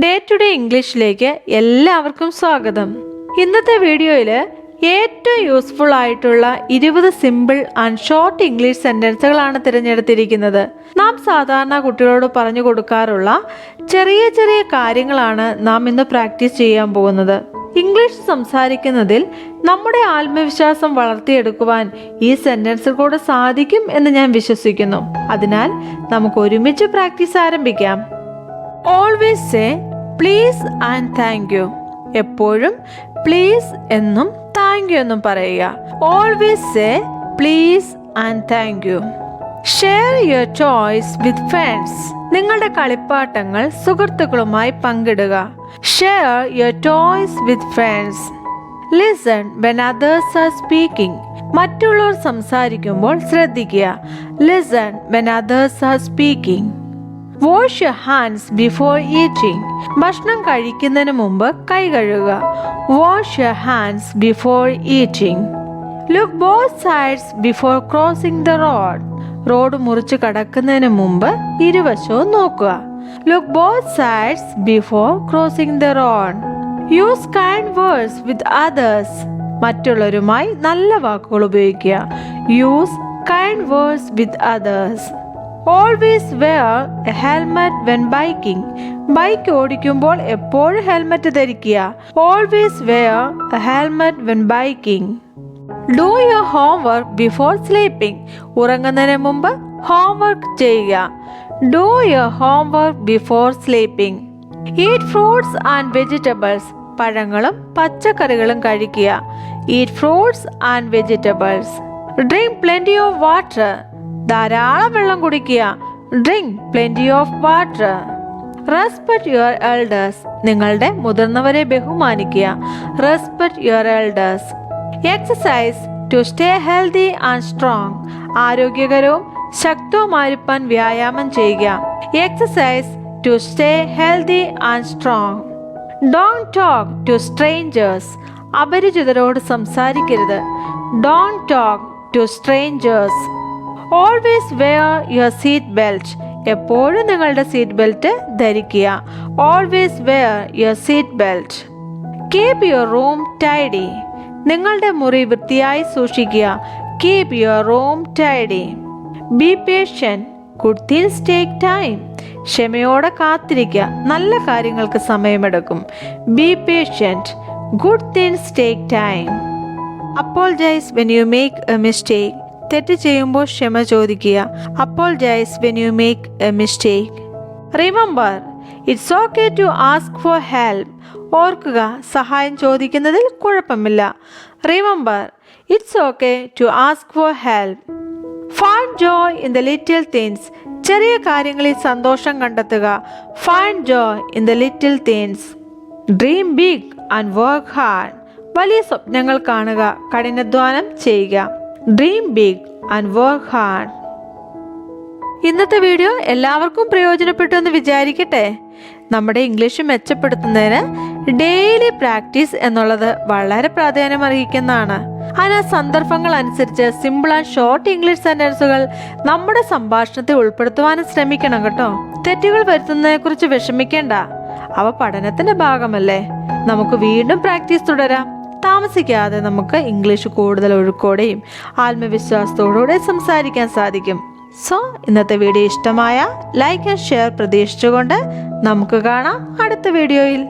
Day to day ഇംഗ്ലീഷിലേക്ക് എല്ലാവർക്കും സ്വാഗതം. ഇന്നത്തെ വീഡിയോയിൽ ഏറ്റവും യൂസ്ഫുൾ ആയിട്ടുള്ള 20 സിമ്പിൾ ആൻഡ് ഷോർട്ട് ഇംഗ്ലീഷ് സെന്റൻസുകളാണ് തിരഞ്ഞെടുത്തിരിക്കുന്നത്. നാം സാധാരണ കുട്ടികളോട് പറഞ്ഞു കൊടുക്കാറുള്ള ചെറിയ ചെറിയ കാര്യങ്ങളാണ് നാം ഇന്ന് പ്രാക്ടീസ് ചെയ്യാൻ പോകുന്നത്. ഇംഗ്ലീഷ് സംസാരിക്കുന്നതിൽ നമ്മുടെ ആത്മവിശ്വാസം വളർത്തിയെടുക്കുവാൻ ഈ സെന്റൻസിൽ കൂടെ സാധിക്കും എന്ന് ഞാൻ വിശ്വസിക്കുന്നു. അതിനാൽ നമുക്ക് ഒരുമിച്ച് പ്രാക്ടീസ് ആരംഭിക്കാം. Always say please and thank you. എപ്പോഴും പ്ലീസ് എന്നും താങ്ക് യു എന്നും പറയുക. Always say please and thank you. Share your toys with friends. നിങ്ങളുടെ കളിപ്പാട്ടങ്ങൾ സുഹൃത്തുക്കളുമായി പങ്കിടുക. Share your toys with friends. Listen when others are speaking. മറ്റുള്ളവർ സംസാരിക്കുമ്പോൾ ശ്രദ്ധിക്കുക. Listen when others are speaking. Wash your hands before eating. ഭക്ഷണം കഴിക്കുന്നതിന് മുമ്പ് കൈ കഴുകുക. Wash your hands before eating. Look both sides before crossing the road. Road മുറിച്ച് കടക്കുന്നതിന് മുമ്പ് ഇരുവശവും നോക്കുക. Look both sides before crossing the road. Use kind words with others. മറ്റുള്ളവരുമായി നല്ല വാക്കുകൾ ഉപയോഗിക്കുക. Use kind words with others. Always wear a helmet when biking. Bike ഓടിക്കുമ്പോൾ എപ്പോഴും ഹെൽമെറ്റ് ധരിക്കുക. Always wear a helmet when biking. Do your homework before sleeping. ഉറങ്ങുന്നതിന് മുമ്പ് homework ചെയ്യുക. Do your homework before sleeping. Eat fruits and vegetables. പഴങ്ങളും പച്ചക്കറികളും കഴിക്കുക. Eat fruits and vegetables. Drink plenty of water. ധാരാളം വെള്ളം കുടിക്കുക. Drink plenty of water. Respect your elders. നിങ്ങളുടെ മുതിർന്നവരെ ബഹുമാനിക്കുക. Respect your elders. Exercise to stay healthy and strong. ആരോഗ്യകരവും ശക്തവുമായിരിക്കാൻ വ്യായാമം ചെയ്യുക. Exercise to stay healthy and strong. Don't talk to strangers. അപരിചിതരോട് സംസാരിക്കരുത്. Don't talk to strangers. Always wear your seat belt. എപ്പോഴും നിങ്ങളുടെ സീറ്റ് ബെൽറ്റ് ധരിക്കുക. Always wear your seat belt. Keep your room tidy. നിങ്ങളുടെ മുറി വൃത്തിയായി സൂക്ഷിക്കുക. Keep your room tidy. B patient. Good things take time. ക്ഷമയോടെ കാത്തിരിക്കുക. നല്ല കാര്യങ്ങൾക്ക് സമയമെടുക്കും. Be patient. Good things take time. Apologise when you make a mistake. തെറ്റ് ചെയ്യുമ്പോൾ ക്ഷമ ചോദിക്കുക. Apologise when you make a mistake. Remember it's okay to ask for help. ഓർക്കുക, സഹായം ചോദിക്കുന്നതിൽ കുഴപ്പമില്ല. Remember it's okay to ask for help. Find joy in the little things. ചെറിയ കാര്യങ്ങളിൽ സന്തോഷം കണ്ടെത്തുക. Find joy in the little things. Dream big and work hard. വലിയ സ്വപ്നങ്ങൾ കാണുക, കഠിനാധ്വാനം ചെയ്യുക. Dream big and work hard. ഇന്നത്തെ വീഡിയോ എല്ലാവർക്കും പ്രയോജനപ്പെട്ടു എന്ന് വിചാരിക്കട്ടെ. നമ്മുടെ ഇംഗ്ലീഷ് മെച്ചപ്പെടുത്തുന്നതിന് ഡെയിലി പ്രാക്ടീസ് എന്നുള്ളത് വളരെ പ്രാധാന്യം അർഹിക്കുന്നതാണ്. അതിന് സന്ദർഭങ്ങൾ അനുസരിച്ച് സിമ്പിൾ ആൻഡ് ഷോർട്ട് ഇംഗ്ലീഷ് സെന്റൻസുകൾ നമ്മുടെ സംഭാഷണത്തിൽ ഉൾപ്പെടുത്തുവാനും ശ്രമിക്കണം കേട്ടോ. തെറ്റുകൾ വരുത്തുന്നതിനെ കുറിച്ച് വിഷമിക്കേണ്ട. അവ പഠനത്തിന്റെ ഭാഗമല്ലേ. നമുക്ക് വീണ്ടും പ്രാക്ടീസ് തുടരാം. താമസിക്കാതെ നമുക്ക് ഇംഗ്ലീഷ് കൂടുതൽ ഒഴുക്കോടെയും ആത്മവിശ്വാസത്തോടുകൂടെ സംസാരിക്കാൻ സാധിക്കും. സോ ഇന്നത്തെ വീഡിയോ ഇഷ്ടമായ ലൈക്ക് ആൻഡ് ഷെയർ പ്രതീക്ഷിച്ചുകൊണ്ട് നമുക്ക് കാണാം അടുത്ത വീഡിയോയിൽ.